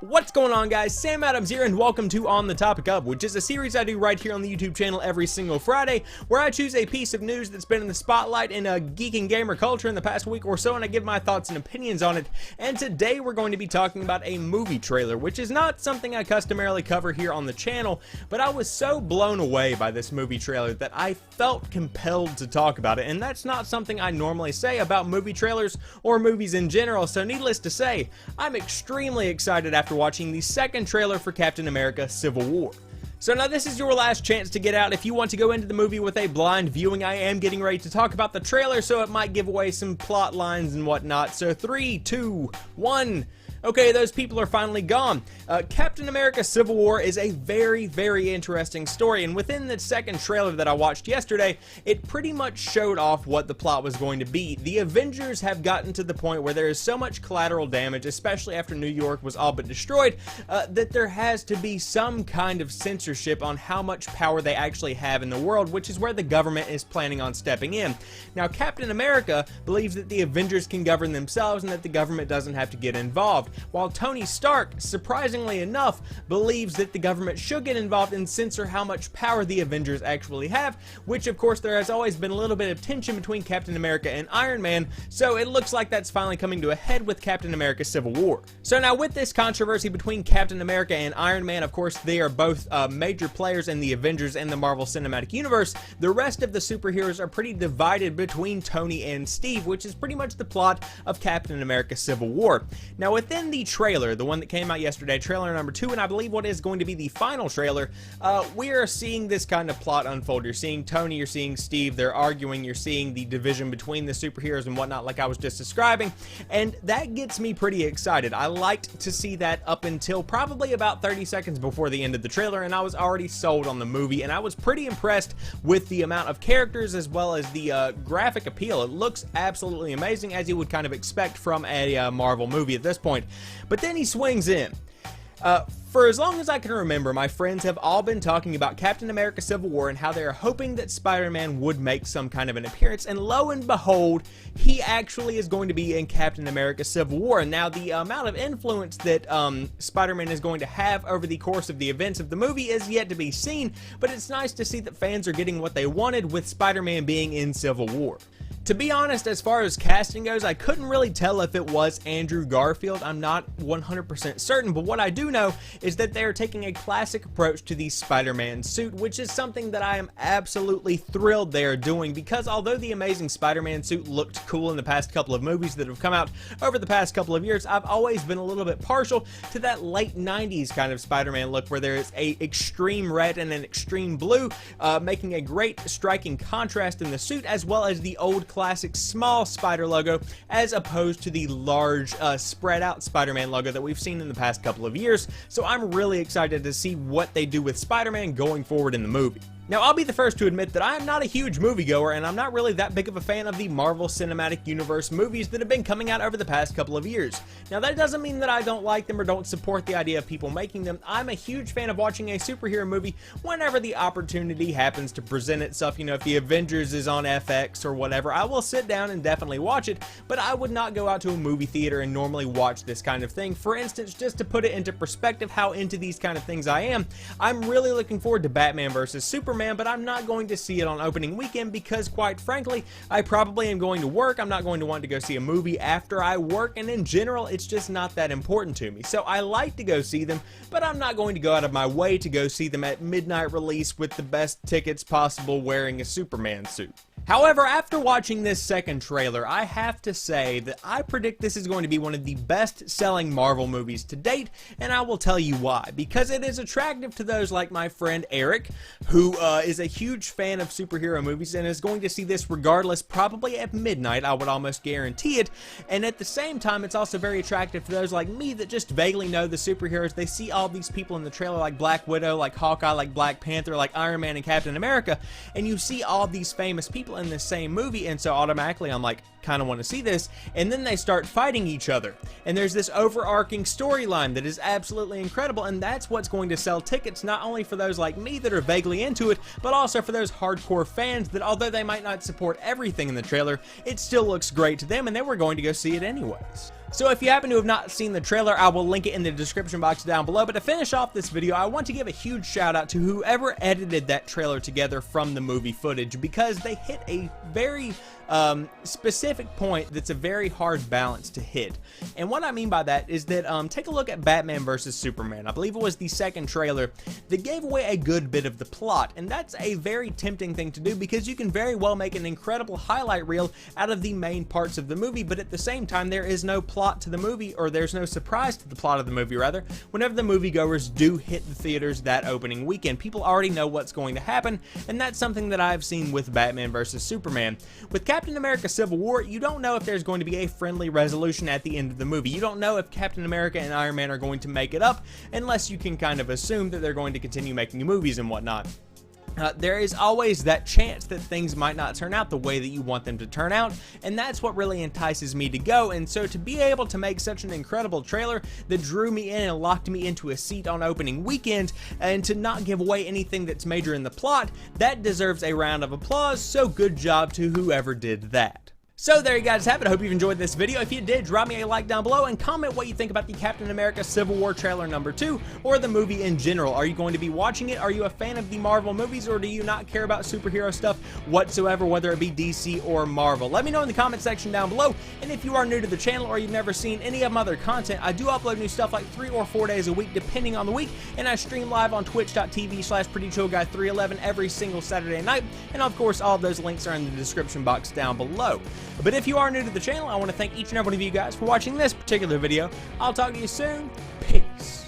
What's going on, guys? Sam Adams here, and welcome to On the Topic Of, which is a series I do right here on the YouTube channel every single Friday, where I choose a piece of news that's been in the spotlight in a geek and gamer culture in the past week or so, and I give my thoughts and opinions on it. And today we're going to be talking about a movie trailer, which is not something I customarily cover here on the channel, but I was so blown away by this movie trailer that I felt compelled to talk about it, and that's not something I normally say about movie trailers or movies in general, so needless to say, I'm extremely excited after watching the second trailer for Captain America: Civil War. So now this is your last chance to get out. If you want to go into the movie with a blind viewing, I am getting ready to talk about the trailer, so it might give away some plot lines and whatnot. So 3, 2, 1... Okay, those people are finally gone. Captain America: Civil War is a very, very interesting story, and within the second trailer that I watched yesterday, it pretty much showed off what the plot was going to be. The Avengers have gotten to the point where there is so much collateral damage, especially after New York was all but destroyed, that there has to be some kind of censorship on how much power they actually have in the world, which is where the government is planning on stepping in. Now, Captain America believes that the Avengers can govern themselves and that the government doesn't have to get involved, while Tony Stark, surprisingly enough, believes that the government should get involved and censor how much power the Avengers actually have, which of course there has always been a little bit of tension between Captain America and Iron Man, so it looks like that's finally coming to a head with Captain America: Civil War. So now with this controversy between Captain America and Iron Man, of course they are both major players in the Avengers and the Marvel Cinematic Universe, the rest of the superheroes are pretty divided between Tony and Steve, which is pretty much the plot of Captain America: Civil War. Now within the trailer, the one that came out yesterday, trailer number 2, and I believe what is going to be the final trailer, we are seeing this kind of plot unfold. You're seeing Tony, you're seeing Steve, they're arguing, you're seeing the division between the superheroes and whatnot like I was just describing, and that gets me pretty excited. I liked to see that up until probably about 30 seconds before the end of the trailer, and I was already sold on the movie, and I was pretty impressed with the amount of characters as well as the graphic appeal. It looks absolutely amazing, as you would kind of expect from a Marvel movie at this point. But then he swings in. For as long as I can remember, my friends have all been talking about Captain America: Civil War and how they are hoping that Spider-Man would make some kind of an appearance, and lo and behold, he actually is going to be in Captain America: Civil War. And now the amount of influence that Spider-Man is going to have over the course of the events of the movie is yet to be seen, but it's nice to see that fans are getting what they wanted with Spider-Man being in Civil War. To be honest, as far as casting goes, I couldn't really tell if it was Andrew Garfield. I'm not 100% certain, but what I do know is that they're taking a classic approach to the Spider-Man suit, which is something that I am absolutely thrilled they're doing, because although the Amazing Spider-Man suit looked cool in the past couple of movies that have come out over the past couple of years, I've always been a little bit partial to that late 90s kind of Spider-Man look where there is a extreme red and an extreme blue, making a great striking contrast in the suit, as well as the old classic small Spider logo as opposed to the large spread out Spider-Man logo that we've seen in the past couple of years. So I'm really excited to see what they do with Spider-Man going forward in the movie. Now, I'll be the first to admit that I am not a huge moviegoer, and I'm not really that big of a fan of the Marvel Cinematic Universe movies that have been coming out over the past couple of years. Now, that doesn't mean that I don't like them or don't support the idea of people making them. I'm a huge fan of watching a superhero movie whenever the opportunity happens to present itself. You know, if the Avengers is on FX or whatever, I will sit down and definitely watch it, but I would not go out to a movie theater and normally watch this kind of thing. For instance, just to put it into perspective how into these kind of things I am, I'm really looking forward to Batman vs. Superman, but I'm not going to see it on opening weekend because, quite frankly, I probably am going to work. I'm not going to want to go see a movie after I work, and in general, it's just not that important to me. So I like to go see them, but I'm not going to go out of my way to go see them at midnight release with the best tickets possible wearing a Superman suit. However, after watching this second trailer, I have to say that I predict this is going to be one of the best-selling Marvel movies to date, and I will tell you why. Because it is attractive to those like my friend Eric, who is a huge fan of superhero movies and is going to see this regardless, probably at midnight, I would almost guarantee it. And at the same time, it's also very attractive to those like me that just vaguely know the superheroes. They see all these people in the trailer like Black Widow, like Hawkeye, like Black Panther, like Iron Man and Captain America, and you see all these famous people in the same movie, and so automatically I'm like, kind of want to see this, and then they start fighting each other, and there's this overarching storyline that is absolutely incredible, and that's what's going to sell tickets, not only for those like me that are vaguely into it, but also for those hardcore fans that, although they might not support everything in the trailer, it still looks great to them, and they were going to go see it anyways. So if you happen to have not seen the trailer, I will link it in the description box down below. But to finish off this video, I want to give a huge shout out to whoever edited that trailer together from the movie footage, because they hit a very specific point that's a very hard balance to hit. And what I mean by that is that take a look at Batman vs Superman. I believe it was the second trailer that gave away a good bit of the plot, and that's a very tempting thing to do because you can very well make an incredible highlight reel out of the main parts of the movie, but at the same time there is no plot to the movie, or there's no surprise to the plot of the movie rather, whenever the moviegoers do hit the theaters that opening weekend. People already know what's going to happen, and that's something that I've seen with Batman vs Superman. With Captain America Civil War, you don't know if there's going to be a friendly resolution at the end of the movie. You don't know if Captain America and Iron Man are going to make it up, unless you can kind of assume that they're going to continue making movies and whatnot. There is always that chance that things might not turn out the way that you want them to turn out, and that's what really entices me to go. And so to be able to make such an incredible trailer that drew me in and locked me into a seat on opening weekend, and to not give away anything that's major in the plot, that deserves a round of applause, so good job to whoever did that. So there you guys have it. I hope you've enjoyed this video. If you did, drop me a like down below and comment what you think about the Captain America Civil War trailer number 2, or the movie in general. Are you going to be watching it? Are you a fan of the Marvel movies, or do you not care about superhero stuff whatsoever, whether it be DC or Marvel? Let me know in the comment section down below. And if you are new to the channel or you've never seen any of my other content, I do upload new stuff like 3 or 4 days a week depending on the week, and I stream live on twitch.tv/PrettyChillGuy311 every single Saturday night, and of course all of those links are in the description box down below. But if you are new to the channel, I want to thank each and every one of you guys for watching this particular video. I'll talk to you soon. Peace.